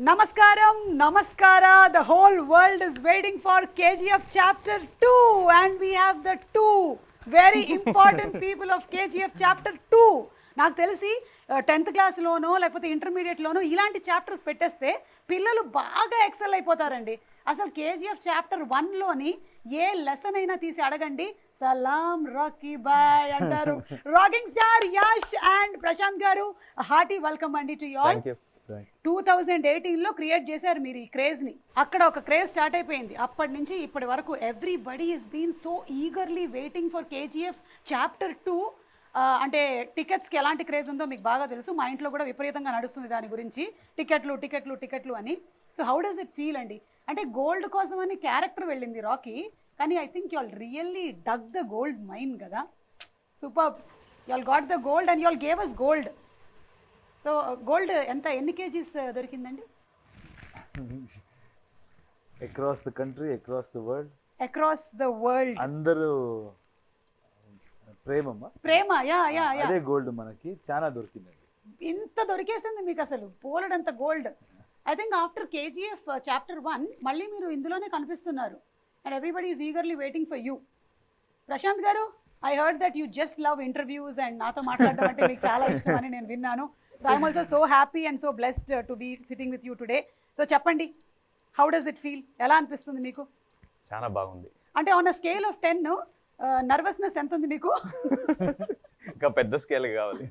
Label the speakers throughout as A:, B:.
A: Namaskaram, Namaskara. The whole world is waiting for KGF Chapter 2, and we have the two very important people of KGF Chapter 2. నాకు తెలిసి 10th క్లాస్లోనో లేకపోతే ఇంటర్మీడియట్లోనో ఇలాంటి chapters పెట్టేస్తే పిల్లలు బాగా excel అయిపోతారండి. అసలు కేజీఎఫ్ చాప్టర్ 1లోని ఏ లెసన్ అయినా తీసి అడగండి, సలాం రాకీ బాయ్ అంటారు. Rocking star Yash and Prashanth గారు, హార్టీ వెల్కమ్ అండి టు యు ఆల్. 2018లో క్రియేట్ చేశారు మీరు ఈ క్రేజ్ని. అక్కడ ఒక క్రేజ్ స్టార్ట్ అయిపోయింది. అప్పటి నుంచి ఇప్పటి వరకు everybody is been so eagerly waiting for KGF chapter 2. అంటే టికెట్స్కి ఎలాంటి క్రేజ్ ఉందో మీకు బాగా తెలుసు. మా ఇంట్లో కూడా విపరీతంగా నడుస్తుంది దాని గురించి, టికెట్లు అని. So how does it feel అండి? అంటే గోల్డ్ కోసం అని క్యారెక్టర్ వెళ్ళింది రాకీ, కానీ I think you all really dug the gold mine కదా. Super, you all got the gold and you all gave us gold. So gold ఎన్ని kgs దొరికిందండి?
B: Across the country, across the world అందరూ ప్రేమ అదే gold మనకి చాలా దొరికిందండి.
A: ఇంత దొరికేసింది మీకు అసలు పోలడంత gold. I think after KGF chapter 1 మళ్ళీ మీరు ఇందులోనే కనిపిస్తున్నారు and everybody is eagerly waiting for you. Prashanth గారు, I heard that you just love interviews and నాతో మాట్లాడడం అంటే మీకు చాలా ఇష్టం అని నేను విన్నాను. So I'm also so happy and so blessed to be sitting with you today. So చెప్పండి, how does it feel? ఎలా అనిపిస్తుంది మీకు?
C: చాలా బాగుంది.
A: అంటే on a scale of 10 nervousness ఎంత ఉంది మీకు?
C: ఇంకా పెద్ద స్కేల్ కావాలి.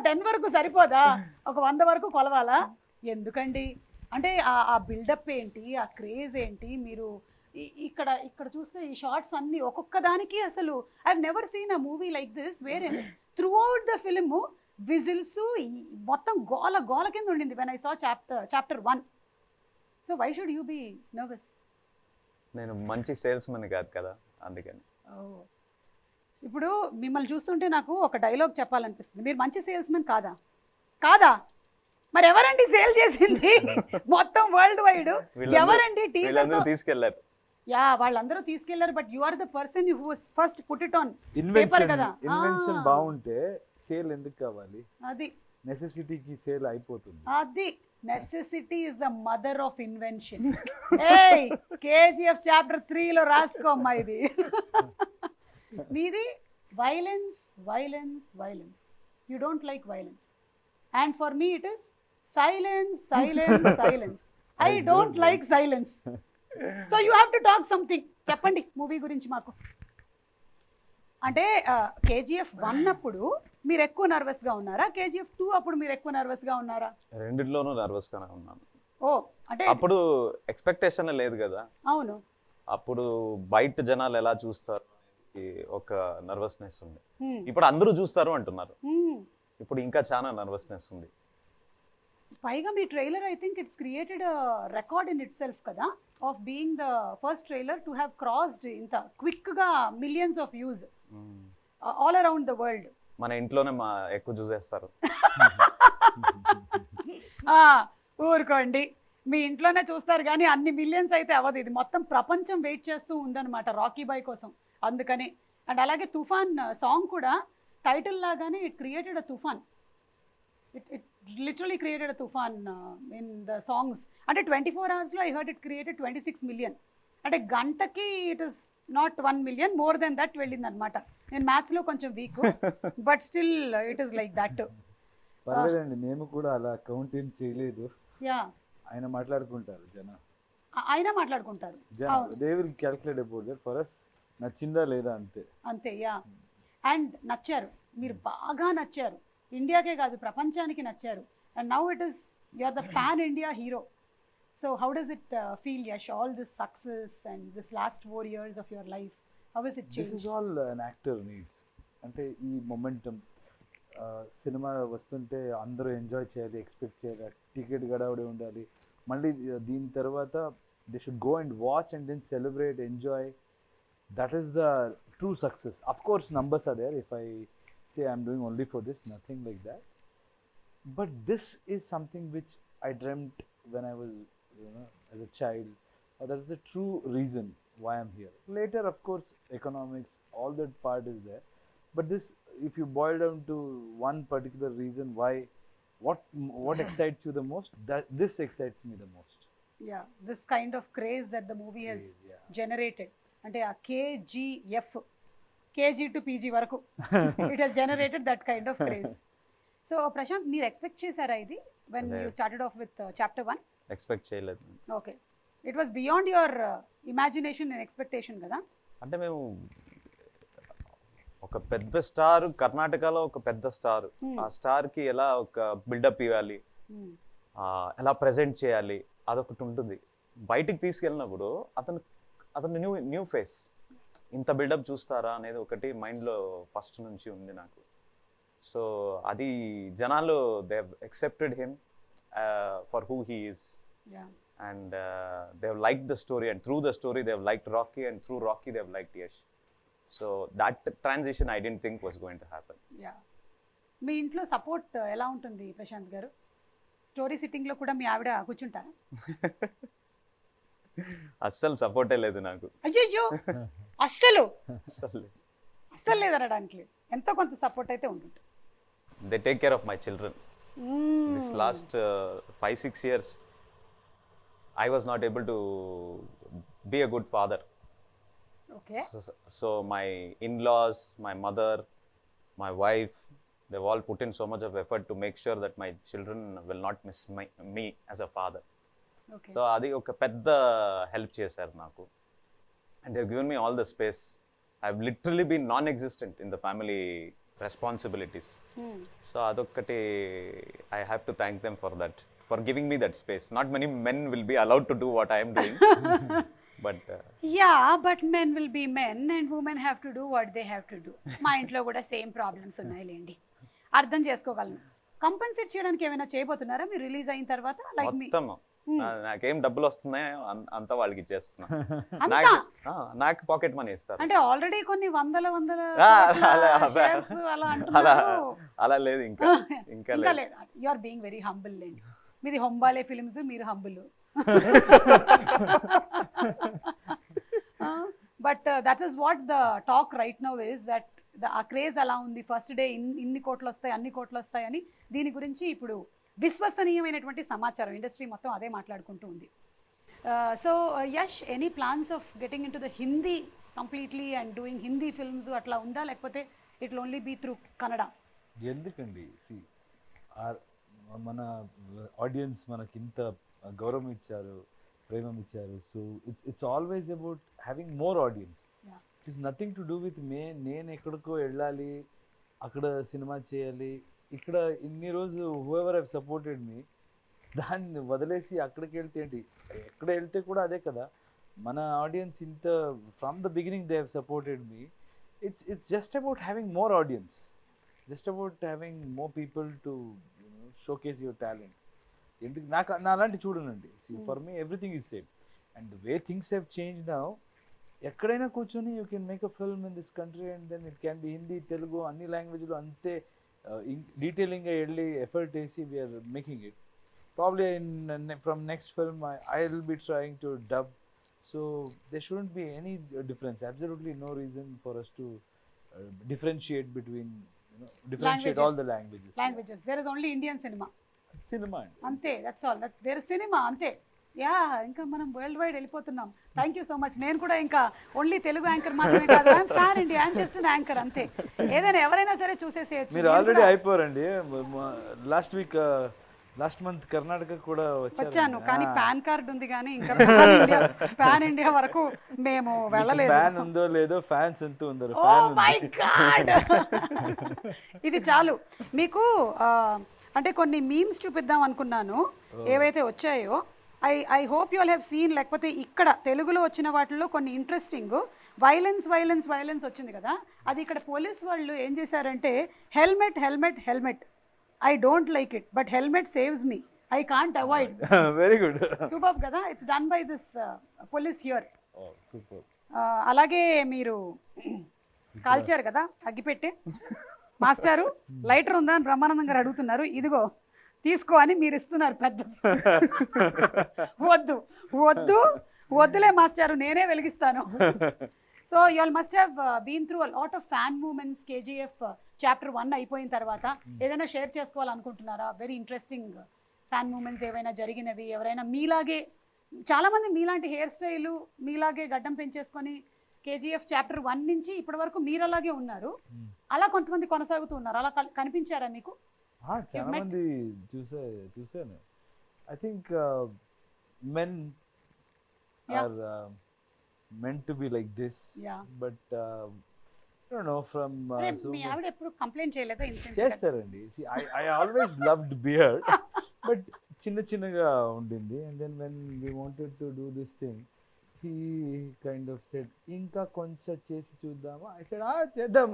A: 10 వరకు సరిపోదా? ఒక 100 వరకు కొలవాలా? ఎందుకండి? అంటే ఆ బిల్డప్ ఏంటి, ఆ క్రేజ్ ఏంటి? మీరు ఇక్కడ చూస్తే ఈ షార్ట్స్ అన్నీ ఒక్కొక్క దానికి అసలు I have never seen a movie like this where throughout the film whistles మొత్తం గోల కింద ఉండింది when I saw chapter 1. So why should you be nervous?
C: నేను మంచి సేల్స్ మన్ కాదు కదా, అందుకని.
A: ఇప్పుడు మిమ్మల్ని చూస్తుంటే నాకు ఒక డైలాగ్ చెప్పాలనిపిస్తుంది. మీరు మంచి సేల్స్ మెన్ కాదా? మరి ఎవరండి సేల్ చేసింది మొత్తం వరల్డ్ వైడ్? ఎవరండి
C: తీసుకెళ్లారు?
A: యా, వాళ్ళందరూ తీసుకెళ్లారు, but you are the person who first put it on paper కదా.
B: ఇన్వెన్షన్ బాగుంటే సేల్ ఎందుకు కావాలి?
A: అది
B: నెసెసిటీకి సేల్ అయిపోతుంది.
A: అది necessity is the mother of invention. ఏయ్, కేజీఎఫ్ చాప్టర్ 3లో రాసుకోమ్మా ఇది. మీది violence. You don't like violence and for me it is silence. I don't like silence. So you have to talk something. చెప్పండి మూవీ గురించి మాకు. అంటే కేజీఎఫ్ 1 అప్పుడు మీరు ఎక్కువ నర్వస్గా ఉన్నారా? కేజీఎఫ్ 2 అప్పుడు మీరు ఎక్కువ నర్వస్గా ఉన్నారా?
C: రెండిట్లోనూ నర్వస్గానే ఉన్నాను.
A: అంటే
C: అప్పుడు ఎక్స్పెక్టేషన్ లేదు కదా.
A: అవును,
C: అప్పుడు బయట జనాలు ఎలా చూస్తారు ఒక నర్వస్నెస్ ఉంది. ఇప్పుడు అందరూ చూస్తారు అంటున్నారు, ఇప్పుడు ఇంకా చాలా నర్వస్నెస్ ఉంది.
A: పైగా మీ trailer I think it's created record in itself కదా, of being the first trailer to have crossed ఇంత క్విక్గా millions of views all around the world.
C: మన ఇంట్లోనే ఎక్కువ చూసేస్తారు.
A: ఊరుకోండి, మీ ఇంట్లోనే చూస్తారు కానీ అన్ని మిలియన్స్ అయితే అవ్వదు. ఇది మొత్తం ప్రపంచం వెయిట్ చేస్తూ ఉందన్నమాట రాకీ బాయ్ కోసం. అందుకని. అండ్ అలాగే తుఫాన్ సాంగ్ కూడా టైటిల్ లాగానే ఇట్ క్రియేటెడ్ అ తుఫాన్. It literally created a tufan in the songs. అంటే 24 hours I heard it created 26 million. అంటే గంటకి it is not 1 million, more than that వెళ్ళింది అనమాట. నేను మ్యాథ్స్లో కొంచెం week, but still it is like that.
B: పర్లేదండి, మేము కూడా అలా కౌంట్ ఏం చేయలేదు.
A: యా,
B: ఆయన మాట్లాడుకుంటారు
A: ఆయన మాట్లాడుకుంటారు.
B: they will calculate about that for us. నచ్చిందా లేదా అంతే.
A: యా, అండ్ నచ్చారు, మీరు బాగా నచ్చారు. ఇండియాకే కాదు ప్రపంచానికి నచ్చారు. And now it is you are the pan India hero. So how does it feel Yash, all this success and this last 4 years of your life, how is it changed?
B: This is all an actor needs. అంటే ఈ momentum, cinema వస్తుంటే అందరూ enjoy చేయాలి, expect చేయాలి, ticket గడవడే ఉండాలి. మళ్ళీ దీని తర్వాత they should go and watch and then celebrate, enjoy. That is the true success. Of course numbers are there. If I say I'm doing only for this, nothing like that, but this is something which I dreamt when I was, as a child. That is the true reason why I'm here. Later, of course, economics, all that part is there, but this, if you boil down to one particular reason why what excites you the most? This excites me the most.
A: Yeah, this kind of craze that the movie has generated. అంటే ఆ KGF, KG to PG వరకు it has generated that kind of craze. So Prashanth, మీరు expect చేశారా ఇది when you started off with chapter 1?
C: Expect చేయలేదు.
A: Okay, it was beyond your imagination and expectation కదా?
C: అంటే మేము ఒక పెద్ద స్టార్, కర్ణాటకలో ఒక పెద్ద స్టార్, ఆ స్టార్ కి ఎలా ఒక బిల్డప్ ఇవ్వాలి, ఎలా ప్రెజెంట్ చేయాలి, అదొకటి ఉంటుంది. బయటికి తీసుకెళ్ళినప్పుడు అతను న్యూ ఫేస్, ఇంత బిల్డప్ చూస్తారా అనేది ఒకటి మైండ్లో ఫస్ట్ నుంచి ఉంది నాకు. సో అది జనాలు they have accepted him for who he is, and they have liked the story, and through the story they have liked Rocky, and through Rocky they have liked Yash. So that transition I didn't think was going to happen.
A: మీ ఇంట్లో support ఎలా ఉంటుంది ప్రశాంత్ గారు? Story sitting లో కూడా మీ ఆవిడ కూర్చుంటారా?
C: అస్సలు సపోర్టే లేదు నాకు.
A: అయ్యో, అస్సలు అస్సలు లేదనడానికి ఎంతో కొంత సపోర్ట్ అయితే ఉంటుంది.
C: They take care of my children. This last 5-6 years, I was not able to be a good father.
A: Okay.
C: So my in-laws, my mother, my wife, they've all put in so much of effort to make sure that my children will not miss me as a father.
A: Okay.
C: So adi oka pedda help chesaru naku, and they've given me all the space. I've literally been non-existent in the family responsibilities. So adokati I have to thank them for that, for giving me that space. Not many men will be allowed to do what I am doing. But
A: but men will be men and women have to do what they have to do. మా ఇంట్లో కూడా same problems ఉన్నాయిలేండి, అర్థం చేసుకోగలను. Compensate చేయడానికి ఏమైనా చేయబోతున్నారా మీరు release అయిన తర్వాత? లైక్
C: మొత్తం నాకేం డబ్బులు వస్తున్నాయో అంతా వాళ్ళకి ఇచ్చేస్తున్నా. నాకు పాకెట్ మనీ ఇస్తారు.
A: అంటే ఆల్రెడీ కొన్ని వందల
C: అలా లేదు, ఇంకా
A: లేదు. You are being very humble లేండి. మీది హొంబాలే ఫిల్మ్స్, మీరు humble. But that is what the talk right now is that ఆ క్రేజ్ అలా ఉంది. ఫస్ట్ డే ఇన్ని కోట్లు వస్తాయి, అన్ని కోట్లు వస్తాయి అని. దీని గురించి ఇప్పుడు విశ్వసనీయమైనటువంటి సమాచారం ఇండస్ట్రీ మొత్తం అదే మాట్లాడుకుంటూ ఉంది. So Yash, any plans of getting into the Hindi completely and doing Hindi films అట్లా ఉందా, లేకపోతే it will only be through Kannada?
B: ఎందుకండి, మన ఆడియన్స్ మనకి ఇంత గౌరవం ఇచ్చారు, ప్రేమం ఇచ్చారు. So it's always about having more audience. It is nothing to do with నేను ఎక్కడికో వెళ్ళాలి, అక్కడ సినిమా చేయాలి. ఇక్కడ ఇన్ని రోజు హూఎవర్ హ్యావ్ సపోర్టెడ్ మీ, దాన్ని వదిలేసి అక్కడికి వెళ్తే ఏంటి? ఎక్కడ వెళ్తే కూడా అదే కదా. మన ఆడియన్స్ ఇంత from the beginning they have supported me. It's just about having more audience, just about having more people to showcase your talent. ఎందుకు నా అలాంటి చూడనండి. For me everything is same, and the way things have change now. ఎక్కడైనా కూర్చొని you can make a film in this country, and then it can be Hindi, Telugu, అన్ని లాంగ్వేజ్లో అంతే డీటెయిలింగ్గా వెళ్ళి ఎఫర్ట్ వేసి we're making it. Probably from next film I will be trying to dub. So there shouldn't be any difference, absolutely no reason for us to differentiate between, differentiate all the languages.
A: There is only Indian cinema ante, that's all. There is cinema ante. ఇంకా మనం world wide వెళ్ళిపోతున్నాం. Thank you so much. నేను కూడా ఇంకా only Telugu anchor మాత్రమే కాదు, pan India I'm just an anchor అంతే. ఏదైనా ఎవరైనా సరే చూసేసేయచ్చు.
B: మీరు ఆల్రెడీ అయిపోరండి. లాస్ట్ మంత్ కర్ణాటక కూడా
A: వచ్చాను, కానీ పాన్ కార్డ్ ఉంది, కానీ ఇంకా పాన్ ఇండియా వరకు మేము వెళ్ళలేదు.
B: ఫ్యాన్ ఉందో లేదో, ఫ్యాన్స్ ఎంత ఉందో.
A: ఓ మై గాడ్, ఇది చాలు మీకు. అంటే కొన్ని మీమ్స్ చూపిద్దాం అనుకున్నాను, ఏవైతే వచ్చాయో. I hope you all have seen. లేకపోతే ఇక్కడ తెలుగులో వచ్చిన వాటిల్లో కొన్ని ఇంట్రెస్టింగ్, వైలెన్స్ వచ్చింది కదా, అది ఇక్కడ పోలీస్ వాళ్ళు ఏం చేశారంటే, helmet I don't like it, but helmet saves me. I can't avoid.
B: Very good.
A: Superb kada. It's done by this police here.
B: Oh, super.
A: అలాగే మీరు కాల్చారు కదా అగ్గిపెట్టే. మాస్టారు లైటర్ ఉందా అని బ్రహ్మానందం గారు అడుగుతున్నారు. ఇదిగో తీసుకో అని మీరు ఇస్తున్నారు. పెద్ద వద్దులే మాస్టారు, నేనే వెలిగిస్తాను. So you all must have been through a lot of fan movements. KGF chapter 1 అయిపోయిన తర్వాత ఏదైనా షేర్ చేసుకోవాలనుకుంటున్నారా? వెరీ ఇంట్రెస్టింగ్ ఫ్యాన్ మూమెంట్స్ ఏవైనా జరిగినవి, ఎవరైనా మీలాగే, చాలామంది మీలాంటి హెయిర్ స్టైలు, మీలాగే గడ్డం పెంచేసుకొని కేజీఎఫ్ చాప్టర్ 1 నుంచి ఇప్పటి వరకు మీరు అలాగే ఉన్నారు, అలా కొంతమంది కొనసాగుతూ ఉన్నారు, అలా కనిపించారా మీకు?
B: చాలా మంది చూసాను. I think men are meant to be like this, but I don't know from
A: మీ ఆవిడ ఎప్పుడు కంప్లైంట్ చేయలేదా?
B: చేస్తారండి. See, I always loved beard, but చిన్నగా ఉండింది. And then when we wanted to do this thing, he kind of said, ఇంకా కొంచెం చేసి చూద్దామా? I said, చేద్దాం.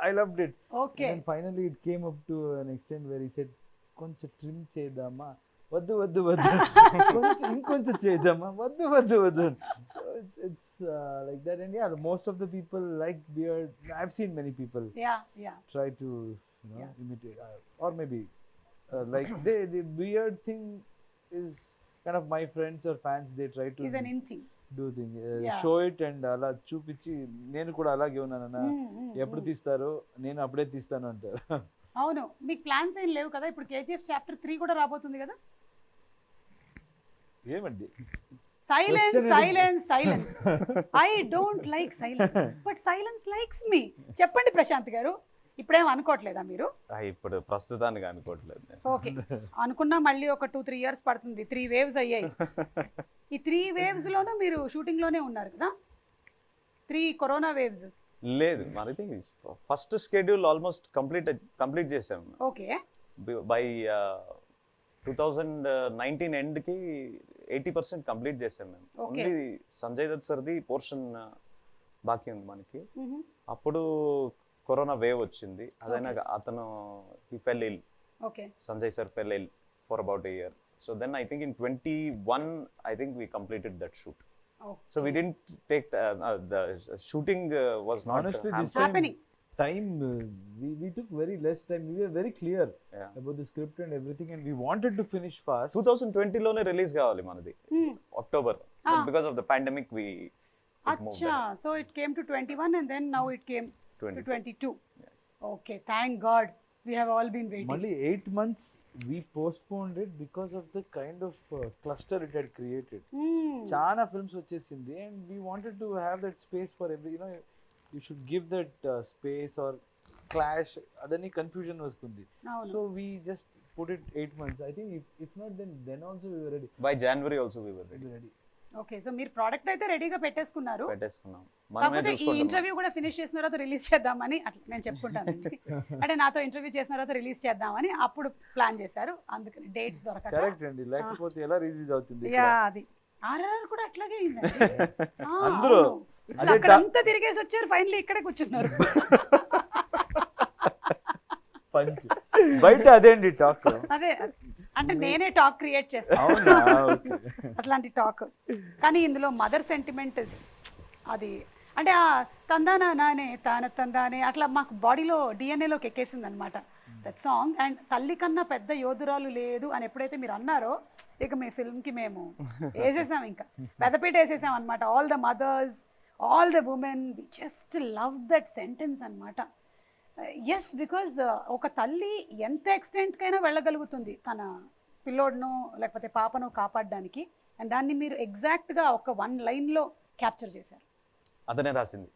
B: I loved it.
A: Okay.
B: And then finally it came up to an extent where he said, కొంచెం trim చేద్దామా? వద్దు కొంచెం ఇంకొంచెం చేద్దామా? వద్దు. So it's like that. And yeah, most of the people like beard. I've seen many people try to imitate, or maybe like the beard thing is kind of my friends or fans, they try to
A: is an in thing,
B: do thing, show it and అలా చూపించి నేను కూడా అలాగే ఉన్నానన్నా, ఎప్పుడు తీస్తారో నేను అప్పుడే తీస్తాను అంటారు.
A: అవును, మీకు ప్లాన్స్ ఏం లేవు కదా? ఇప్పుడు కేజీఎఫ్ చాప్టర్ 3 కూడా రాబోతుంది కదా?
B: ఏమండి?
A: Silence. I don't like silence, but silence likes me. చెప్పండి ప్రశాంత్ గారు, ఇప్పుడేం అనుకోవట్లేదా మీరు?
C: ఇప్పుడు ప్రస్తుతానికి అనుకోవట్లేదు.
A: ఓకే, అనుకున్నా మళ్ళీ ఒక 2-3 ఇయర్స్ పడుతుంది. 3 waves అయ్యాయి. ఈ 3 waves లోనూ మీరు షూటింగ్ లోనే ఉన్నారు కదా? 3 కరోనా వేవ్స్
C: లేదు, మనది ఫస్ట్ షెడ్యూల్ ఆల్మోస్ట్ కంప్లీట్ చేసాం.
A: ఓకే,
C: బై 2019 ఎండ్ కి 80% కంప్లీట్ చేసాం మేము. ఓన్లీ సంజయ్ దత్ సర్ది పోర్షన్ బాకీ ఉంది మనకి. అప్పుడు కరోనా వేవ్ వచ్చింది. అదైనా అతను he fell ill.
A: Okay,
C: Sanjay sir fell ill for about a year. So then I think in 21 I think we completed that shoot. So we didn't take the shooting was not
B: honestly this time we took very less time. We were very clear about the script and everything, and we wanted to finish fast.
C: 2020 లోనే release కావాలి మనది, October. But because of the pandemic we
A: acha, so it came to 21 and then now it came to 22.
C: Yes.
A: Okay, thank God. We have all been waiting.
B: Only 8 months we postponed it because of the kind of cluster it had created. Chana films vachesindi, and we wanted to have that space for every, you should give that space or clash, adani confusion vastundi. So we just put it 8 months. I think if not then also we were ready.
C: By January also we were ready.
A: Okay, so మీరు product అయితే రెడీగా పెట్టేసుకున్నారు.
C: మనమే
A: ఈ interview కూడా finish చేసిన తర్వాత release చేద్దామని అట్లా నేను చెప్పుకుంటాను. అంటే నాతో ఇంటర్వ్యూ చేసిన తర్వాత రిలీజ్ చేద్దామని అప్పుడు ప్లాన్ చేశారు. అందుకని డేట్స్ దొరకక.
B: కరెక్ట్ అండి, లేకపోతే ఎలా రిలీజ్ అవుతుంది?
A: అది ఆర్ఆర్ కూడా అట్లాగే అయిందండి.
B: అందరూ
A: అక్కడంతా తిరిగేసి వచ్చారు, ఫైనల్లీ ఇక్కడే కూర్చున్నారు.
B: బయట అదేండి టాక్.
A: అదే అంటే నేనే టాక్ క్రియేట్ చేస్తాను అట్లాంటి టాక్. కానీ ఇందులో మదర్ సెంటిమెంట్ అది అంటే ఆ తందానా నానే తాన తందానే అట్లా మాకు బాడీలో డిఎన్ఏలోకి ఎక్కేసింది అనమాట దట్ సాంగ్. అండ్ తల్లి కన్నా పెద్ద యోధురాలు లేదు అని ఎప్పుడైతే మీరు అన్నారో, ఇక మీ ఫిల్మ్కి మేము వేసేసాం, ఇంకా పెద్దపీట వేసేసాం అనమాట. All the mothers, all the women, we just love that sentence అనమాట. ఎస్, బికాజ్ ఒక తల్లి ఎంత ఎక్స్టెంట్కైనా వెళ్ళగలుగుతుంది తన పిల్లోడ్ను లేకపోతే పాపను కాపాడడానికి. అండ్ దాన్ని మీరు ఎగ్జాక్ట్గా ఒక 1 లైన్లో క్యాప్చర్ చేశారు.
C: అతనే రాసింది.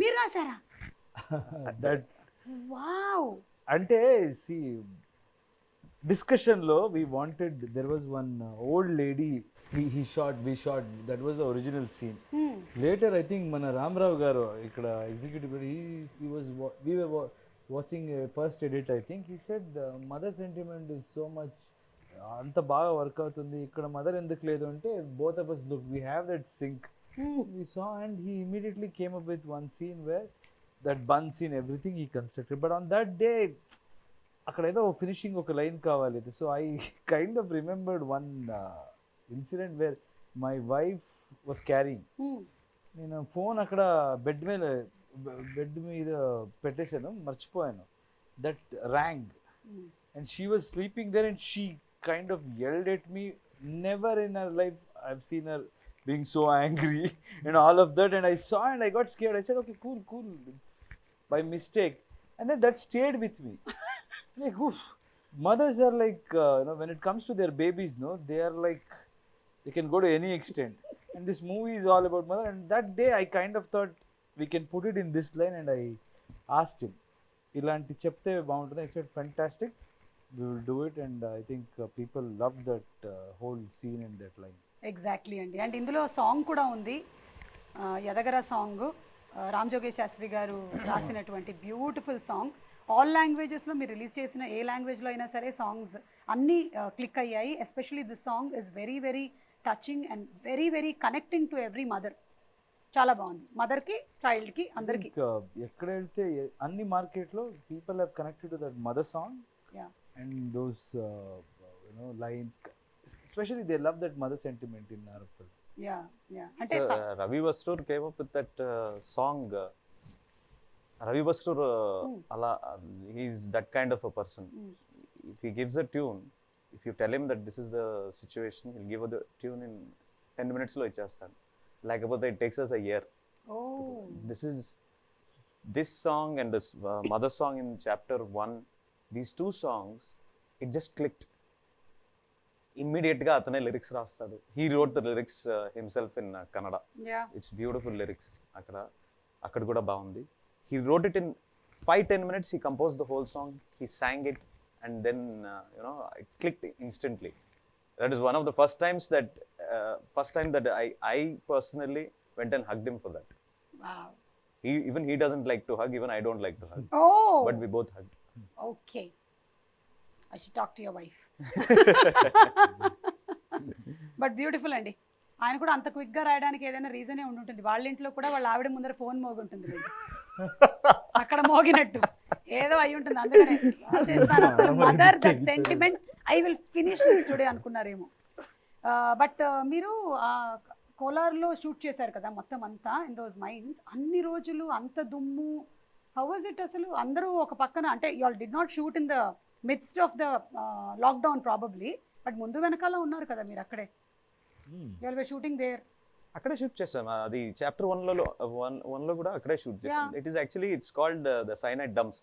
A: మీరు రాశారా? వావ్.
B: అంటే డిస్కషన్లో we wanted, there was one old lady we shot, that was the original scene. Later I think మన రామరావు గారు ఇక్కడ executive, we were watching a first edit, I think he said mother sentiment is so much, అంత బాగా work అవుతుంది ఇక్కడ, mother ఎందుకు లేదు అంటే both of us look, we have that sync. We saw, and he immediately came up with one scene where that bun scene, everything he constructed, but on that day అక్కడ ఏదో finishing ఒక line కావాలి. So I kind of remembered one incident where my wife was carrying. నేను phone అక్కడ bed మీద పెట్టేశాను, మర్చిపోయాను. That rang and she was sleeping there and she kind of yelled at me. Never in her life I've seen her being so angry and all of that, and I saw and I got scared. I said, okay, cool, it's by mistake. and then that stayed with me. Like, oof. Mothers are like, when it comes to their babies, no, they are like, they can go to any extent. And this movie is all about mother. And that day I kind of thought we can put it in this line, and I asked him, ilanti chepte baaguntundi. I said, fantastic, we will do it. And I think people loved that whole scene and that line.
A: Exactly అండి. And ఇందులో song కూడా ఉంది, ఎదగర song, Ram జోగేష్ Sastry గారు రాసినటువంటి beautiful song. All లాంగ్వేజెస్లో మీరు release చేసిన ఏ లాంగ్వేజ్లో అయినా సరే సాంగ్స్ అన్నీ క్లిక్ అయ్యాయి. Especially this song is very very touching and very very connecting to every mother. చాలా బాగుంది, మదర్కి చైల్డ్కి అందరికి.
B: ఎక్కడ వెళ్తే అన్ని మార్కెట్లో people have connected to that mother song and those lines. Especially they love that mother sentiment in our film.
A: అంటే
C: Ravi Bastur came up with that song. Ravi Bastur ala he's that kind of a person. If he gives a tune, if you tell him that this is the situation, he'll give the tune in 10 minutes lo ichchestadu. Like about it takes us a year. This song and this mother song in chapter 1, these two songs, it just clicked. Immediate గా అతనే lyrics రాస్తాడు. He wrote the lyrics himself in Kannada. It's beautiful lyrics. అక్కడ కూడా బాగుంది. He wrote it in 5-10 minutes. He compose the whole song, he sang it, and then it clicked instantly. That is one of the first time that I personally went and hugged him for that.
A: Wow.
C: He doesn't like to hug, even I don't like to hug. But we both hugged.
A: Okay. I should talk to your wife. But beautiful అండి. ఆయన కూడా అంత క్విక్గా రాయడానికి ఏదైనా రీజనే ఉంటుంది. వాళ్ళ ఇంట్లో కూడా వాళ్ళ ఆవిడ ముందర ఫోన్ మోగుంటుంది, అక్కడ మోగినట్టు ఏదో అయి ఉంటుంది. అందుకనే రాసేస్తాను అసలు mother that sentiment, I will finish this today అనుకున్నారేమో. బట్ మీరు కోలార్లో షూట్ చేశారు కదా మొత్తం అంతా, ఇన్ దోస్ మైన్స్ అన్ని రోజులు అంత దుమ్ము. హౌ వాజ్ ఇట్ అసలు? అందరూ ఒక పక్కన, అంటే you all did not shoot in the midst of the lockdown probably, but ముందు వెనకాల ఉన్నారు కదా మీరు అక్కడే. you all were shooting there.
C: అక్కడే షూట్ చేసాం. అది చాప్టర్ 1 లో కూడా అక్కడే షూట్ చేసాం. It's called the cyanide dumps.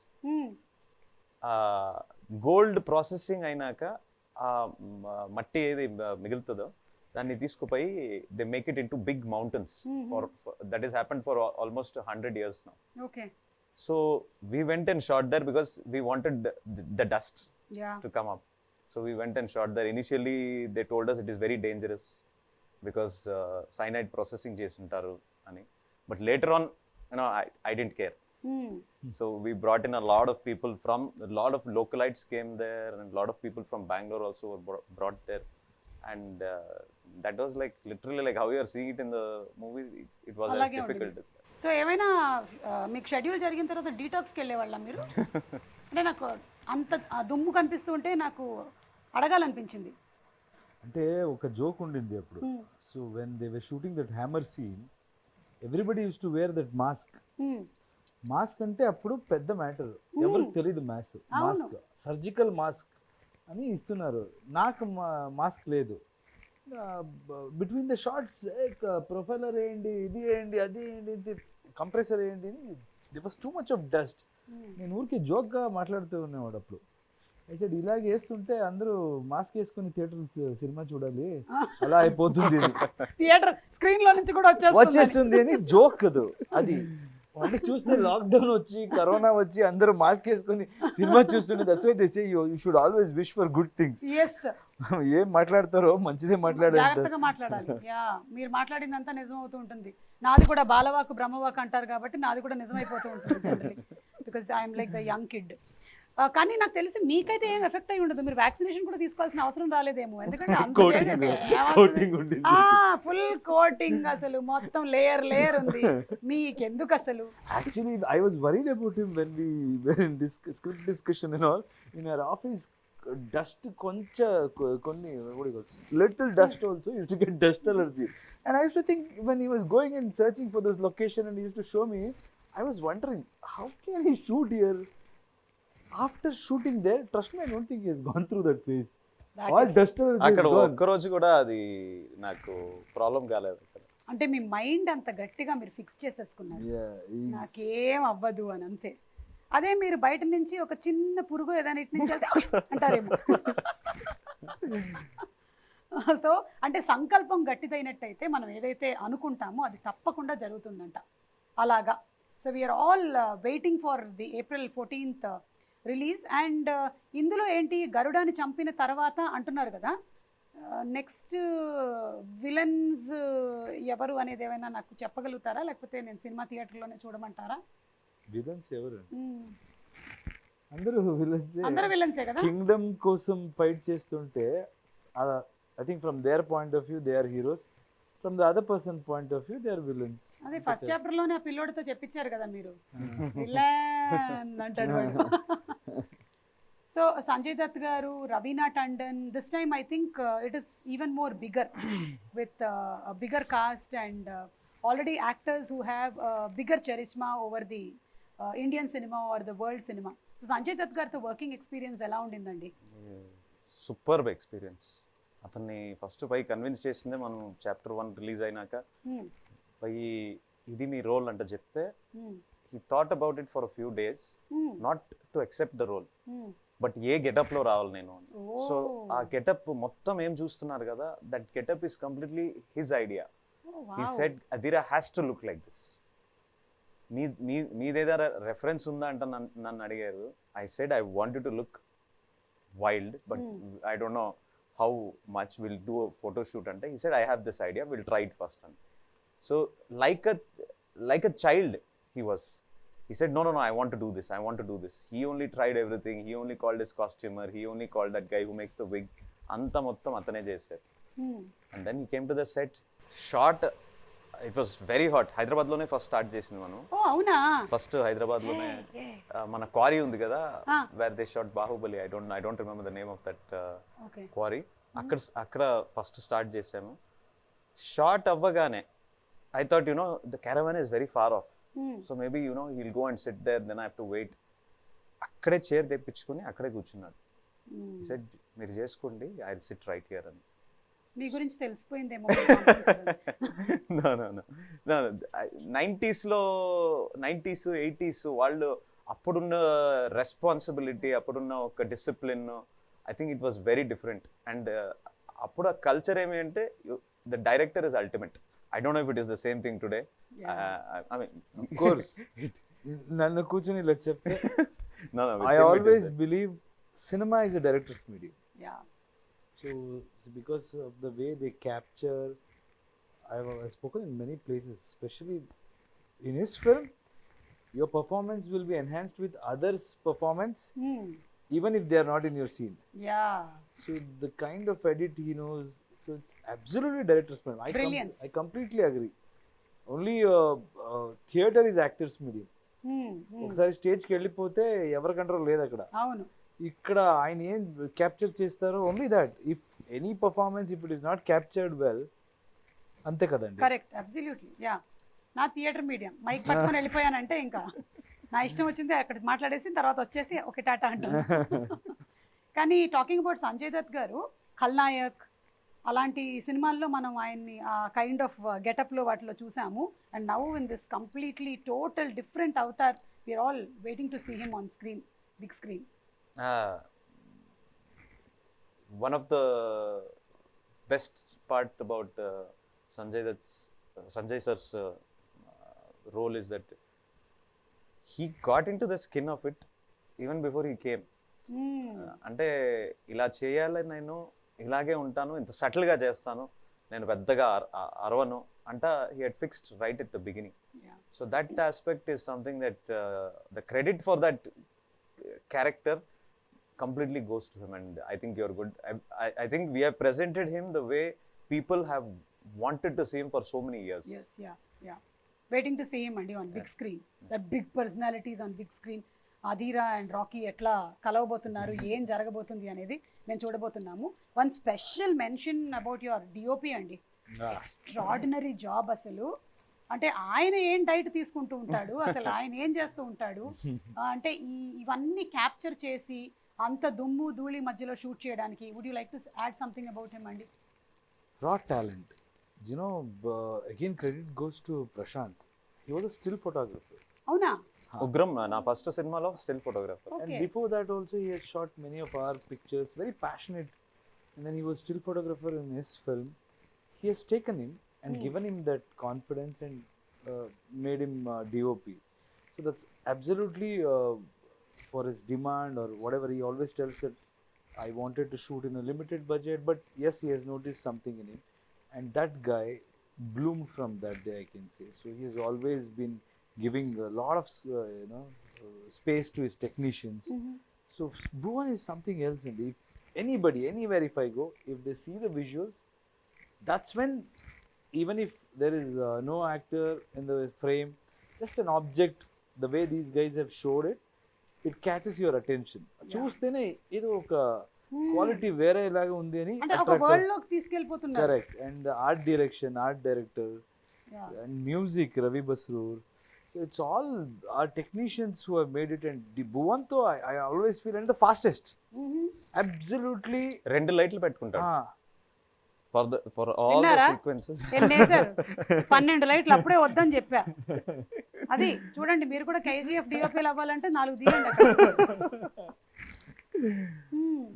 C: Gold processing అయినాక ఆ మట్టి ఏది మిగులుతుందో దాన్ని తీసుకుపోయి they make it into big mountains. That is happened for almost 100 years now.
A: Okay.
C: So we went and shot there because we wanted the dust to come up. So we went and shot there. Initially they told us it is very dangerous because cyanide processing chesuntaru ani, but later on I didn't care. So we brought in a lot of people a lot of localites came there, and a lot of people from Bangalore also were brought there. And that was like literally like how you are seeing it in the movie. It was as difficult as that.
A: So ఏమైనా మీకు schedule జరిగిన తర్వాత డీటాక్స్కి వెళ్ళేవాళ్ళ మీరు? అంటే నాకు అంత దుమ్ము కనిపిస్తూ ఉంటే నాకు అడగాలనిపించింది.
B: అంటే ఒక జోక్ ఉండింది అప్పుడు. So when they were shooting that hammer scene, everybody use to wear that mask. Mask అంటే అప్పుడు పెద్ద మ్యాటర్, ఎవరికి తెలియదు మాస్క్. సర్జికల్ మాస్క్ అని ఇస్తున్నారు, నాకు మాస్క్ లేదు. బిట్వీన్ ద షార్ట్స్ ప్రొఫైలర్ వేయండి, ఇది వేయండి, అది వేయండి, కంప్రెసర్ వేయండి అని. The was too much of dust. నేను ఊరికి జోక్గా మాట్లాడుతూ ఉన్నవాడు అప్పుడు. అయితే ఇలాగే వేస్తుంటే అందరూ మాస్క్ వేసుకుని థియేటర్ సినిమా చూడాలి, అలా అయిపోతుంది,
A: థియేటర్ స్క్రీన్ లో నుంచి కూడా
B: వచ్చేస్తుంది అని జోక్ కదా అది. వాళ్ళు చూస్తే లాక్డౌన్ వచ్చి కరోనా వచ్చి అందరూ మాస్క్ వేసుకొని సినిమా చూస్తుంటే that's why they say you should always wish for good things. ఏం మాట్లాడతారో మంచిదే
A: మాట్లాడాలి. మీరు మాట్లాడిందంతా నిజం అవుతూ ఉంటుంది. నాది కూడా బాలవాకు బ్రహ్మవాకు అంటారు కాబట్టి నాది కూడా నిజమైపోతూ ఉంటుంది, because I'm like the young kid. కానీ నాకు తెలిసి మీకైతే ఏం ఎఫెక్ట్ అయి ఉండదు, మీరు వ్యాక్సినేషన్ కూడా తీసుకోవాల్సిన అవసరం రాలేదేమో, ఎందుకంటే ఫుల్ కోటింగ్ అసలు మొత్తం లేయర్ ఉంది మీకెందుకు అసలు?
B: Actually I was worried about him when we were in this script discussion and all in our office. Dust కొన్ని little dust also used to get dust allergy. And I used to think when he was going and searching for this location and he used to show me, I was wondering how can he shoot here. After shooting there, trust me, I don't think he has gone through that phase. All dust
C: అక్కడ ఒక్క రోజు కూడా అది నాకు problem కాలేదు.
A: అంటే మీ mind అంత గట్టిగా మీరు ఫిక్స్ చేసేసుకున్నారు, నాకేం అవ్వదు అని, అంతే. అదే మీరు బయట నుంచి ఒక చిన్న పురుగు ఏదైనా ఇటు నుంచి వెళ్తే అంటారేమో. సో అంటే సంకల్పం గట్టిదైనట్టయితే మనం ఏదైతే అనుకుంటామో అది తప్పకుండా జరుగుతుందంట అలాగా. So we are all waiting for the April 14th release. And ఇందులో ఏంటి గరుడాని చంపిన తర్వాత అంటున్నారు కదా, నెక్స్ట్ విలన్స్ ఎవరు అనేది ఏమైనా నాకు చెప్పగలుగుతారా, లేకపోతే నేను సినిమా థియేటర్లోనే చూడమంటారా?
B: విలన్స్ ఎవరు? అందరూ విలన్స్.
A: అందరూ విలన్సే కదా.
B: కింగ్డమ్ కోసం ఫైట్ చేస్తుంటే I think from their point of view they are heroes, from the other person point of view they are villains.
A: అదే ఫస్ట్ చాప్టర్ లోనే ఆ పిల్లోడితో చెప్పించారు కదా మీరు, విలన్ అంటాడు వాడు. So Sanjay Dutt garu, Raveena Tandon, this time I think it is even more bigger with bigger cast and already actors who have bigger charisma over the Indian cinema or the world cinema. So Sanjay Dutt గారితో working experience ఎలా ఉండిందండి?
C: Superb experience. అతన్ని first పై convince చేసిందే మనం chapter 1 release అయినాక. పై ఇది మీ role అంటే చెప్తే he thought about it for a few days, not to accept the role, but A getup లో రావాలి నేను. సో ఆ గెటప్ మొత్తం ఏం చూస్తున్నారు కదా, that getup is completely his idea. He said Adheera has to look like this. మీదేదా reference ఉందా అంటే నన్ను అడిగారు. I said I want to look wild, but I don't know how much will do photo shoot అంటే. He said I have this idea, will try it first అని. So like a child he was. He said no, I want to do this, I want to do this. He only tried everything. He only called his costumer, he only called that guy who makes the wig. Anta mottam atane chesaru. And then he came to the set, shot. It was very hot. Hyderabad lone first start chesindi manu.
A: Oh avuna,
C: first Hyderabad lone mana quarry undi kada, where they shot Bahubali. I don't remember the name of that quarry. akkada first start chesamu. Shot avvagane I thought, the caravan is very far off. So maybe, he'll go and sit there, then I have to wait. Akkade chair తెప్పించుకొని అక్కడే కూర్చున్నాడు. He said, మీరు చేసుకోండి, I'll sit right here అని.
A: మీ గురించి తెలిసిపోయిందేమో.
C: No. 90s 80s వాళ్ళు అప్పుడున్న responsibility, అప్పుడున్న ఒక discipline, I think it was very different. And అప్పుడు ఆ కల్చర్ ఏమి అంటే the director is ultimate. I don't know if it is the same thing today. I mean,
B: of course. Nannu కూర్చొని ఇలా చెప్తే
C: no,
B: I always believe cinema is a director's medium.
A: Yeah.
B: So because of the way they capture, I've spoken in many places, especially in his film, your performance will be enhanced with others' performance, even if they are not in your scene.
A: Yeah.
B: So the kind of edit he knows, so it's absolutely director's medium. I completely agree. Only theater is actor's medium. ఒకసారి స్టేజ్కి వెళ్ళిపోతే ఎవరి control లేదు అక్కడ.
A: అవును.
B: ఇక్కడ ఆయన ఏం క్యాప్చర్ చేస్తారో only that. If any performance if it is not captured well, అంతే కదండి.
A: Correct, absolutely. యా, నా థియేటర్ మీడియం మైక్ పట్టుకొని వెళ్ళిపోయానంటే ఇంకా నా ఇష్టం వచ్చింది అక్కడ మాట్లాడేసి తర్వాత వచ్చేసి ఒక టాటా అంటాను. కానీ టాకింగ్ అబౌట్ సంజయ్ దత్ గారు, ఖల్నాయక్ అలాంటి సినిమాల్లో మనం ఆయన్ని ఆ కైండ్ ఆఫ్ గెటప్లో వాటిలో చూసాము. And now in this completely total different avatar, we are all waiting to see him on screen, big screen.
C: One of the best part about Sanjay sir's role is that he got into the skin of it even before he came. అంటే ఇలా చేయాలి, నేను ఇలాగే ఉంటాను, ఇంత సటిల్గా చేస్తాను, నేను పెద్దగా అరవను అంట. He had fixed right at the beginning. So that aspect is something that the credit for that character completely goes to him, and I think you're good. I think we have presented him the way people have wanted to see him for so many years.
A: Yes, yeah. Waiting to see him and on big screen. That big personalities on big screen. Adira and Rocky ఎట్లా కలవబోతున్నారు, ఏం జరగబోతుంది అనేది మేము చూడబోతున్నాము. One special mention about your DOP అండి. Extraordinary job అసలు. అంటే ఆయన ఏం డైట్ తీసుకుంటూ ఉంటాడు, అసలు ఆయన ఏం చేస్తూ ఉంటాడు అంటే ఇవన్నీ క్యాప్చర్ చేసి అంత దుమ్ము ధూళి మధ్యలో షూట్ చేయడానికి. Would you like to add something about him అండి?
B: Raw talent. Again credit goes to Prashanth. He was a still photographer.
A: అవునా?
C: ఉగ్రం నా ఫస్ట్ సినిమాలో still photographer.
B: And
A: Okay.
B: before that also he has shot many of our pictures, very passionate. And then he was still photographer in his film. He has taken him and given him that confidence and made him DOP. So that's absolutely for his demand or whatever. He always tells that I wanted to shoot in a limited budget, but yes, he has noticed something in him, and that guy bloomed from that day, I can say. So he has always been giving a lot of space to his technicians. So Bhuvan is something else, and if anybody anywhere if I go, if they see the visuals, that's when, even if there is no actor in the frame, just an object, the way these guys have showed it, it catches your attention. చూస్తేనే ఇది ఒక quality వేరే లాగా ఉంది అని
A: అంటే ఒక world లోకి తీసుకెళ్ళిపోతున్నారు.
B: Correct. And art direction, art director and music Ravi Basrur. So it's all our technicians who have made it, and the Bhuvanto I always feel and the fastest. Absolutely.
C: 2 లైట్లు పెట్టుకుంటాడు ఫర్ ఆల్ ద
A: విన్నారా?
C: Sequences.
A: ఎన్నేసారు 12 లైట్లు అప్పుడే వద్దని చెప్పా. అది చూడండి, మీరు కూడా కేజీఎఫ్ డిఓపీలు అవ్వాలంటే 4 తీయండి అక్కడ.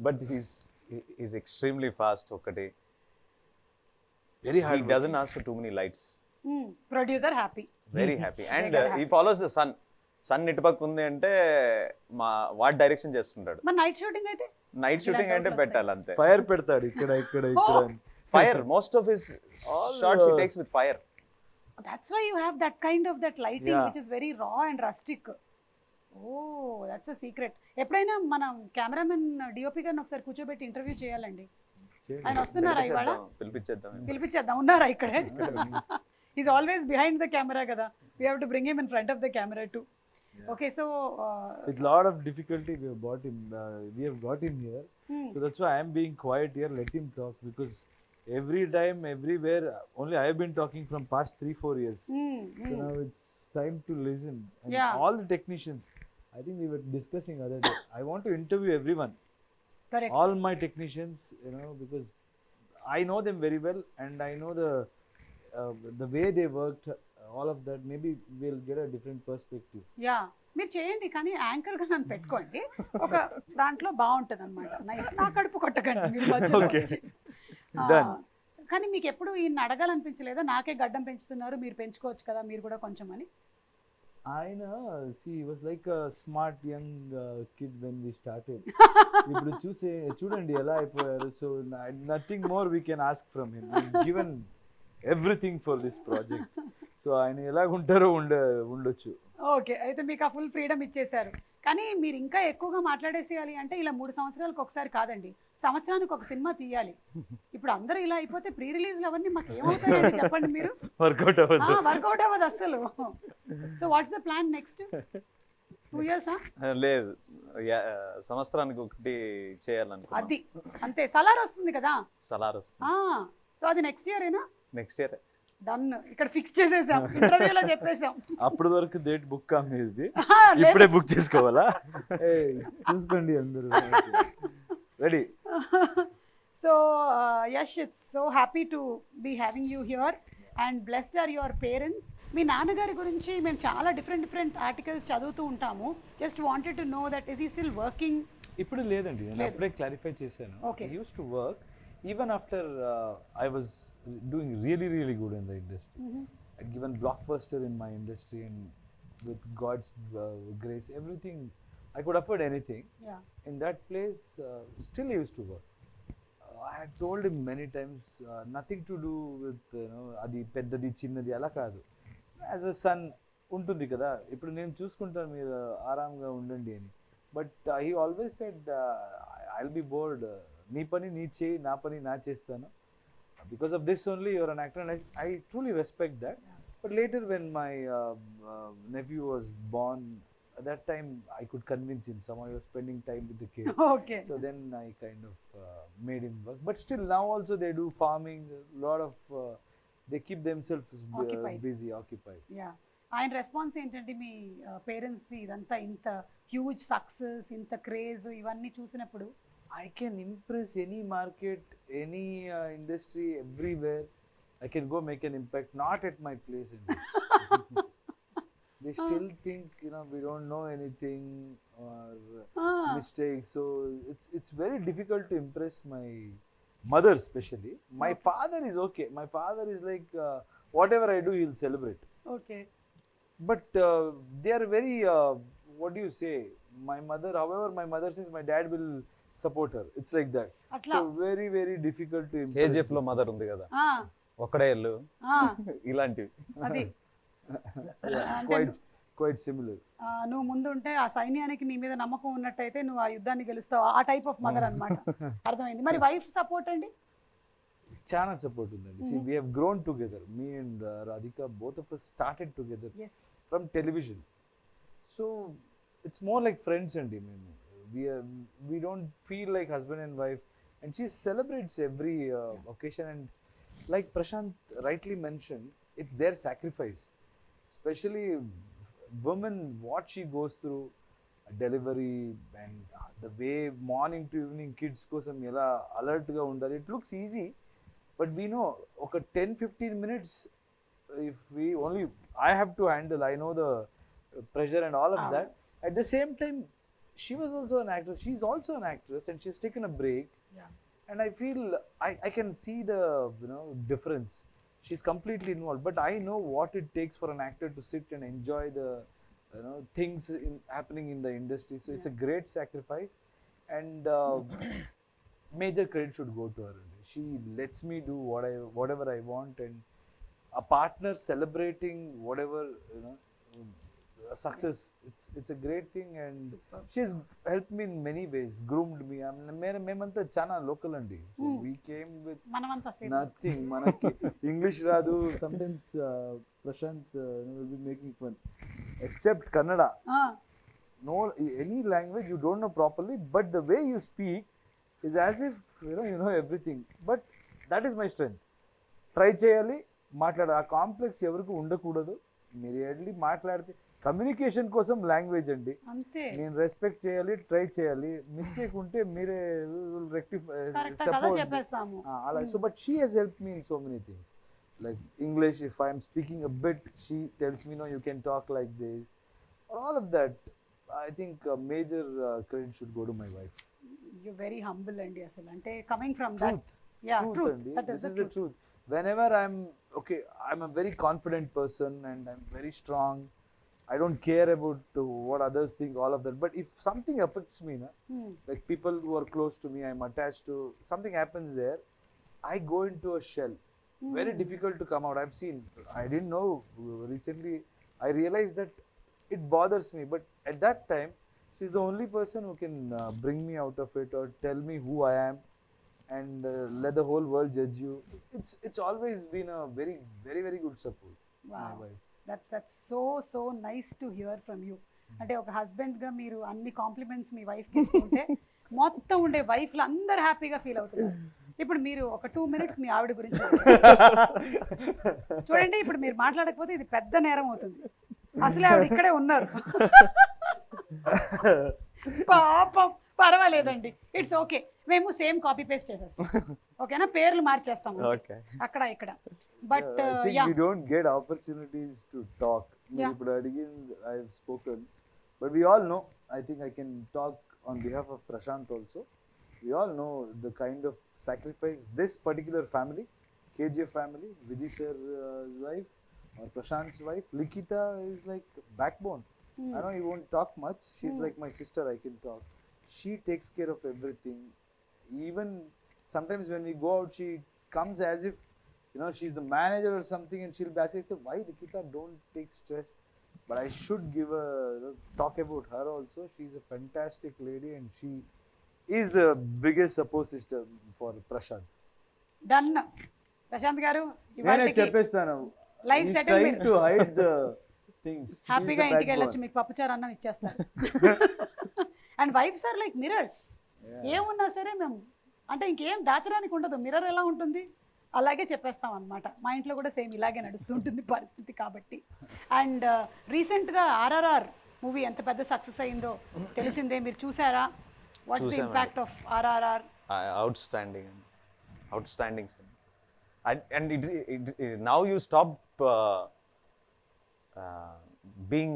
C: But he's extremely fast. ఒకటి
B: Very
C: he
B: hard.
C: doesn't ask for too many lights.
A: Producer happy.
C: Very happy. And he follows the sun. Sun ఇటుపక్క ఉంది అంటే వాట్ డైరెక్షన్ చేస్తుంటాడు.
A: మరి నైట్ షూటింగ్ అయితే
C: నైట్ షూటింగ్ అంటే పెట్టాలి అంతే.
B: ఫైర్ పెడతాడు ఇక్కడ ఇక్కడ ఇక్కడ.
C: Fire most of his shots he takes with fire.
A: that's why you have that kind of that lighting
B: Yeah.
A: which is very raw and rustic. Oh, that's a secret. ఎప్పుడైనా మనం cameraman DOP గారిని ఒకసారి కూర్చోబెట్టి interview చేయాలండి. ఆయన వస్తున్నారా ఇవాళ? పిలిపించేద్దాం. ఉన్నారా ఇక్కడే? Is always behind the camera కదా. We have to bring him in front of the camera too. Okay, so
B: with lot of difficulty we have brought him, we have got him here. So that's why I am being quiet here, let him talk, because every time everywhere only I have been talking from past 3-4 years. So now it's time to listen. And
A: Yeah.
B: all the technicians, I think we were discussing other day, I want to interview everyone,
A: correct.
B: all my technicians, because I know them very well and I know the way they worked, all of that. Maybe we'll get a different perspective.
A: Yeah, మీరు చేయండి, కానీ యాంకర్గా నన్ను పెట్టుకోండి. ఒక దాంట్లో బాగుంటుంది అనమాట. Nice. నా కడుపు కొట్టకండి మీరు మధ్యలో వచ్చి.
B: Done.
A: కానీ మీకు ఎప్పుడు ఈయన అడగాలనిపించలేదా, నాకే గడ్డం పెంచుతున్నారు మీరు పెంచుకోవచ్చు కదా మీరు కూడా కొంచెం అని?
B: ఆయన see he was like a smart young kid when we started. ఇప్పుడు చూడండి ఎలా అయిపోయారు. So nothing more we can ask from him. He's given everything for this project. So ఆయన ఎలాగుంటారో ఉండొచ్చు.
A: ఓకే, అయితే మీకు ఆ ఫుల్ ఫ్రీడమ్ ఇచ్చేశారు. కానీ మీరు ఇంకా ఎక్కువగా మాట్లాడేసేయాలి అంటే ఇలా 3 సంవత్సరాలకు ఒకసారి కాదండి, సంవత్సరానికి ఒక సినిమా తీయాలి. ఇప్పుడు అందరూ ఇలా అయిపోతే ప్రీ రిలీజ్లు అవన్నీ మాకు ఏమవుతాయండి చెప్పండి మీరు?
B: వర్కౌట్
A: అవ్వదు అసలు. So what's the plan next 2 years?
C: లేదు, సంవత్సరానికి ఒకటి చేయాలనుకున్నాను.
A: అది అంతే. సలార్ వస్తుంది కదా.
C: సలార్ వస్తుంది.
A: సో అది నెక్స్ట్ ఇయరేనా?
C: Next year.
A: డన్. ఇక్కడ ఫిక్స్ చేసేసాం, ఇంటర్వ్యూలో చెప్పేసాం.
B: అప్పటి వరకు డేట్ బుక్ అమ్మేది, ఇప్పుడే బుక్ చేసుకోవాలా? చూసుకోండి అందరూ. Ready.
A: So Yash, it's so happy to be having you here and blessed are your parents. మీ నాన్నగారి గురించి మేము చాలా డిఫరెంట్ ఆర్టికల్స్ చదువుతూ ఉంటాము. Just wanted to know that is he still working?
B: ఇప్పుడు లేదండి, నేను అప్పుడే క్లారిఫై చేశాను.
A: Okay.
B: He used to work even after I was doing really good in the industry. I'd given blockbuster in my industry, and with God's grace, everything, I could afford anything.
A: Yeah.
B: In that place, still he used to work. I had told him many times, nothing to do with adi peddadi chinnadi ala kaadu. As a son ఉంటుంది కదా, ఇప్పుడు నేను చూసుకుంటాను, మీరు ఆరాంగా ఉండండి అని. But he always said, I'll be bored. నీ పని నీ చేయి, నా పని నా చేస్తాను. Because of this only you're an actor, and I truly respect that. But later when my nephew was born, at that time I could convince him. Somehow he was spending time with the kid.
A: Okay.
B: So then I kind of made him work. But still now also they do farming, a lot of they keep themselves busy, occupied.
A: Yeah. ఆయన response ఏంటంటే మీ parents ఇదంతా ఇంత huge success, ఇంత craze ఇవన్నీ చూసినప్పుడు?
B: I can impress any market, any industry, everywhere. I can go make an impact, not at my place. they still think, you know, we don't know anything or
A: Ah.
B: mistakes. So it's very difficult to impress my mother especially. My father is okay. My father is like, whatever I do, he'll celebrate.
A: Okay
B: But they are very, what do you say? My mother, however, my mother says my dad will support her. It's like that.
A: Atla.
B: So very, very difficult to impress.
C: KGF లో mother ఉంది కదా,
A: ఆ,
C: ఒక్కడే ఇల్లు,
A: ఆ,
C: ఇలాంటివి.
A: అది
B: Yeah, quite similar.
A: నువ్వు ముందు ఉంటే ఆ సైన్యానికి నీ మీద నమ్మకం ఉన్నట్టయితే నువ్వు ఆ యుద్ధాన్ని గెలుస్తావు, ఆ టైప్ ఆఫ్ మదర్ అన్నమాట. అర్థమైంది. మరి వైఫ్ సపోర్ట్ అండి?
B: Chana support undandi. See, we have grown together. Me and Radhika, both of us started together
A: yes
B: from television. So it's more like friends and we don't feel like husband and wife. And she celebrates every occasion. And like Prashanth rightly mentioned, it's their sacrifice. Especially women, what she goes through, delivery and the way morning to evening kids kosam ela alert ga undali. It looks easy, but we know okay 10-15 minutes if we only I have to handle. I know the pressure and all of that. At the same time, she was also an actress. She's also an actress, and she's taken a break.
A: Yeah.
B: And I feel I can see the, you know, difference. She's completely involved, but I know what it takes for an actor to sit and enjoy the, you know, things happening in the industry. So it's a great sacrifice, and major credit should go to her. She lets me do whatever I want, and a partner celebrating whatever, you know, success. It's a great thing, and
A: Super.
B: she's helped me in many ways, groomed me. I mean, memanta chana local andi. So we came with
A: మనమంతా same.
B: nothing. Manaki English radu. Sometimes Prashanth will be making fun. Except Kannada. No, any language you don't know properly, but the way you speak is as if you know everything. But that is my strength. Try cheyali, మాట్లాడ ఆ complex ఎవరికి ఉండకూడదు. మీరు ఎడ్లీ మాట్లాడితే communication కోసం language అండి.
A: అంతే.
B: నేను రెస్పెక్ట్ చేయాలి, ట్రై చేయాలి. మిస్టేక్ ఉంటే మీరే రెక్టిఫై
A: చెప్పేస్తాము
B: అలా. So but she has help me in so many things. Like English, if I am speaking a bit, she tells me, no, you can talk like this. All of that, I think major credit should go to my wife.
A: You're very humble అండి అసలు. అంటే coming from
B: Truth.
A: that. Yeah, truth.
B: Andi.
A: That is
B: This
A: the
B: is the truth. Whenever I'm a very confident person and I'm very strong. I don't care about what others think, all of that. But if something affects me, like people who are close to me, I'm attached to, something happens there, I go into a shell. Very difficult to come out. I've seen, I didn't know, recently I realized that it bothers me. But at that time, she's the only person who can bring me out of it or tell me who I am and let the whole world judge you. It's always been a very, very, very good support.
A: Wow.
B: My wife.
A: That's so nice to hear from you. అంటే ఒక హస్బెండ్గా మీరు అన్ని compliments మీ వైఫ్కి ఇస్తుంటే మొత్తం ఉండే వైఫ్లు అందరు హ్యాపీగా ఫీల్ అవుతున్నారు. ఇప్పుడు మీరు ఒక 2 minutes మీ ఆవిడ గురించి చూడండి. ఇప్పుడు మీరు మాట్లాడకపోతే ఇది పెద్ద నేరం అవుతుంది. అసలే ఆవిడ ఇక్కడే ఉన్నారు. పాపం పర్వాలేదండి, ఇట్స్ ఓకే. మేము సేమ్ కాపీ పేస్ట్ చేసేస్తాం, ఓకేనా? పేర్లు మార్చేస్తాం అక్కడ ఇక్కడ. But
B: we don't get opportunities to talk. Maybe again I've spoken, but we all know, I think I can talk on behalf of Prashanth also. We all know the kind of sacrifice this particular family, KGF family, Vijay sir's wife or Prashanth's wife, Likita, is like backbone. I know he won't talk much. She's like my sister. I can talk. She takes care of everything. Even sometimes when we go out, she comes as if, you know, she's the manager or something, and she'll basically say, why Likita, don't take stress. But I should give a talk about her also. She's a fantastic lady, and she is the biggest support system for Prashanth.
A: Done. Prashanth garu,
B: నేను చెప్పేస్తాను.
A: Life settle.
B: Trying to hide the things.
A: హ్యాపీగా ఇంటికి వెళ్ళొచ్చు, మీకు పప్పుచారు అన్నం ఇచ్చేస్తారు. And wives are like mirrors. ఏమున్నా సరే మేము అంటే ఇంకేం దాచడానికి ఉండదు. మిర్రర్ ఎలా ఉంటుంది అలాగే చెప్పేస్తాం అనమాట. మా ఇంట్లో కూడా సేమ్ ఇలాగే నడుస్తుంటుంది పరిస్థితి కాబట్టి. అండ్ రీసెంట్గా RRR మూవీ ఎంత పెద్ద సక్సెస్ అయిందో తెలిసిందే, మీరు చూసారా? What's the impact of RRR?
C: Outstanding sir. And now you stop being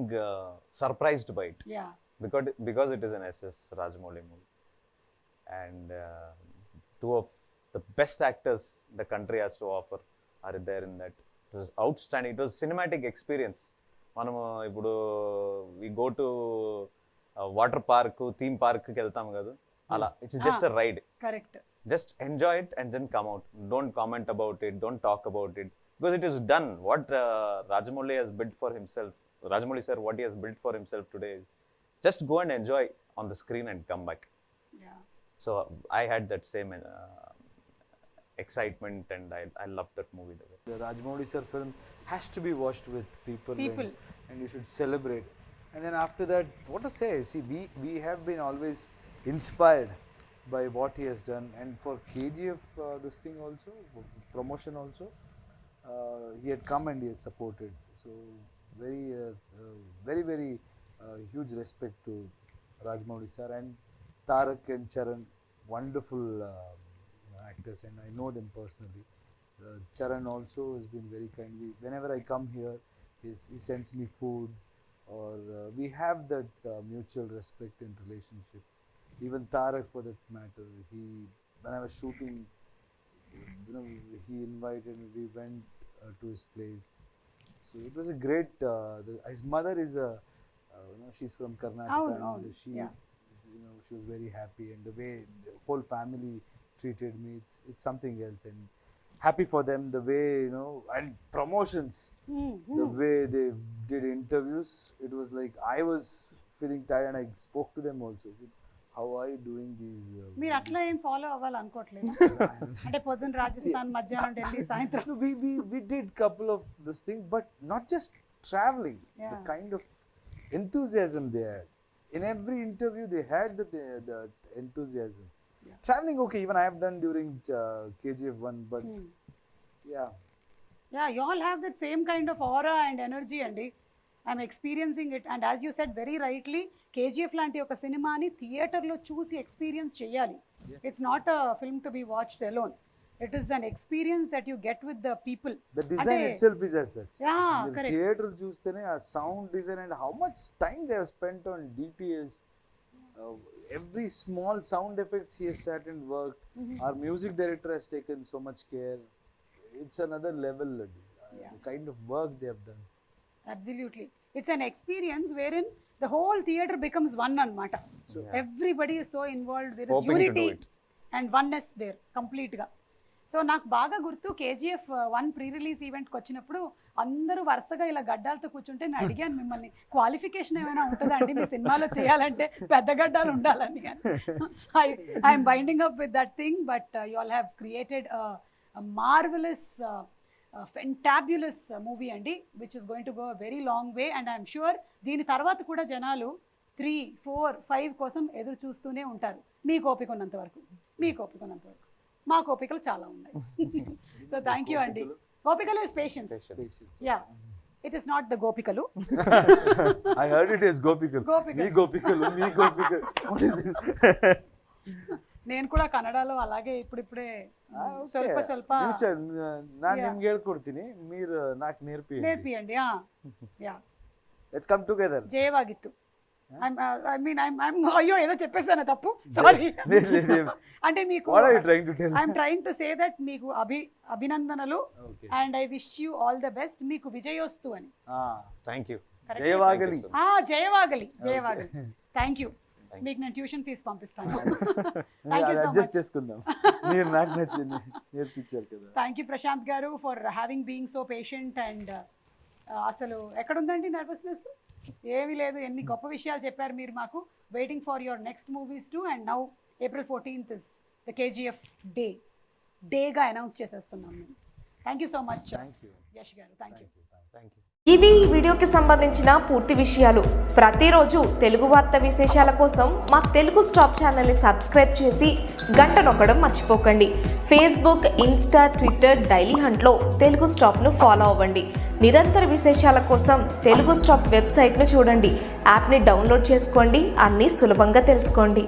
C: surprised by it
A: Yeah.
C: because it is an SS Rajamouli movie, and two of the best actors the country has to offer are there in that. It was outstanding. It was cinematic experience. మనము ఇప్పుడు we go to water park theme park కి వెళ్తాం కదా, అలా it's just a ride.
A: Correct.
C: Just enjoy it and then come out. Don't comment about it, don't talk about it, because it is done. What Rajamouli has built for himself, Rajamouli sir, what he has built for himself today is just go and enjoy on the screen and come back.
A: Yeah.
C: So I had that same excitement, and I loved that movie.
B: The Rajamouli sir film has to be watched with people. And you should celebrate. And then after that, what to say? See, we have been always inspired by what he has done. And for KGF, this thing also, promotion also, he had come and he has supported. So very huge respect to Rajamouli sir and Tarak and Charan, wonderful actors, and I know them personally. Charan also has been very kind. Whenever I come here, he sends me food, or we have that mutual respect and relationship. Even Tarak, for that matter, when I was shooting, he invited me. We went to his place. So it was a great. His mother is she's from Karnataka. And she was very happy, and the way the whole family treated me, it's something else. And happy for them, the way, and promotions, the way they did interviews, it was like I was feeling tired, and I spoke to them also. I said, how are you doing these?
A: మీరు అట్లా ఏం follow అవ్వాలనుకోవట్లేదు అంటే పొద్దున్న రాజస్థాన్ మధ్యాహ్నం ఢిల్లీ సాయంత్రం.
B: We did couple of this thing, but not just traveling. The kind of enthusiasm they had in every interview, they had the enthusiasm. Traveling, okay, even I have done during KGF1, but
A: yeah, you all have that same kind of aura and energy, andi. I'm experiencing it, and as you said very rightly, KGF లాంటి ఒక సినిమాని థియేటర్లో చూసి experience చేయాలి. It's not a film to be watched alone. It is an experience that you get with the people.
B: The design itself is as such.
A: Yeah, correct.
B: Theater చూస్తేనే ఆ sound design and how much time they have spent on DTS. Every small sound effects he has sat and worked. Our music director has taken so much care. It's another level. The kind of work they have done.
A: Absolutely. It's an experience wherein the whole theater becomes one anamata. Everybody is so involved. There is
C: Hoping to
A: unity
C: do it.
A: and oneness there complete ga. So నాకు బాగా గుర్తు KGF1 pre release ఈవెంట్కి వచ్చినప్పుడు అందరూ వరుసగా ఇలా గడ్డాలతో కూర్చుంటే నేను అడిగాను మిమ్మల్ని, క్వాలిఫికేషన్ ఏమైనా ఉంటుందా అండి మీ సినిమాలో చేయాలంటే పెద్ద గడ్డాలు ఉండాలని. కానీ I'm binding up with that thing, but you all have created marvellous fantabulous movie అండి, which is going to go very long way. And I'm sure దీని తర్వాత కూడా జనాలు 3, 4, 5 కోసం ఎదురు చూస్తూనే ఉంటారు, మీకు ఓపిక ఉన్నంత వరకు. మా కోపికలు చాలా ఉన్నాయి. సో థ్యాంక్ యూ అండి. గోపికలు is patience. Yeah, it is not the గోపికలు.
B: I heard it is gopikalu. మీ గోపికలు. What is this?
A: నేను కూడా కన్నడలో అలాగే ఇప్పుడిప్పుడే ಸ್ವಲ್ಪ
B: ನಾನು ನಿಮ್ಗೆ ಹೇಳ್ಕೊಡ್ತೀನಿ, మీరు నాకు
A: నేర్పియండి. Yeah,
B: let's come together.
A: జయವಾಗಿತ್ತು. అయ్యో ఏదో చెప్పేసాను తప్పు, సారీ. అంటే మీకు I'm trying to say that మీకు అభినందనలు, and I wish you all the best. మీకు విజయోస్తు అని.
C: Thank you.
B: జయవాగలి.
A: జయవాగలి. Thank you. మీకు నేను ట్యూషన్ ఫీజు పంపిస్తాను.
B: అడ్జస్ట్ చేసుకుందాం, మీరు నాకు నచ్చింది నేర్పించారు కదా.
A: థ్యాంక్ యూ ప్రశాంత్ గారు for having being so patient. And అసలు ఎక్కడుందండి నర్వస్నెస్? ఏమీ లేదు, ఎన్ని గొప్ప విషయాలు చెప్పారు మీరు మాకు. Waiting for your next movies too. And now April 14th is the KGF డేగా అనౌన్స్ చేసేస్తున్నాం మేము. Thank you so much Yash garu. Thank you.
D: ఇవి ఈ వీడియోకి సంబంధించిన పూర్తి విషయాలు. ప్రతిరోజు తెలుగు వార్త విశేషాల కోసం మా తెలుగు స్టాప్ ఛానల్ని సబ్స్క్రైబ్ చేసి గంట నొక్కడం మర్చిపోకండి. ఫేస్బుక్, ఇన్స్టా, ట్విట్టర్, డైలీ హంట్లో తెలుగు స్టాప్ను ఫాలో అవ్వండి. నిరంతర విశేషాల కోసం తెలుగు స్టాప్ వెబ్సైట్ను చూడండి. యాప్ని డౌన్లోడ్ చేసుకోండి, అన్నీ సులభంగా తెలుసుకోండి.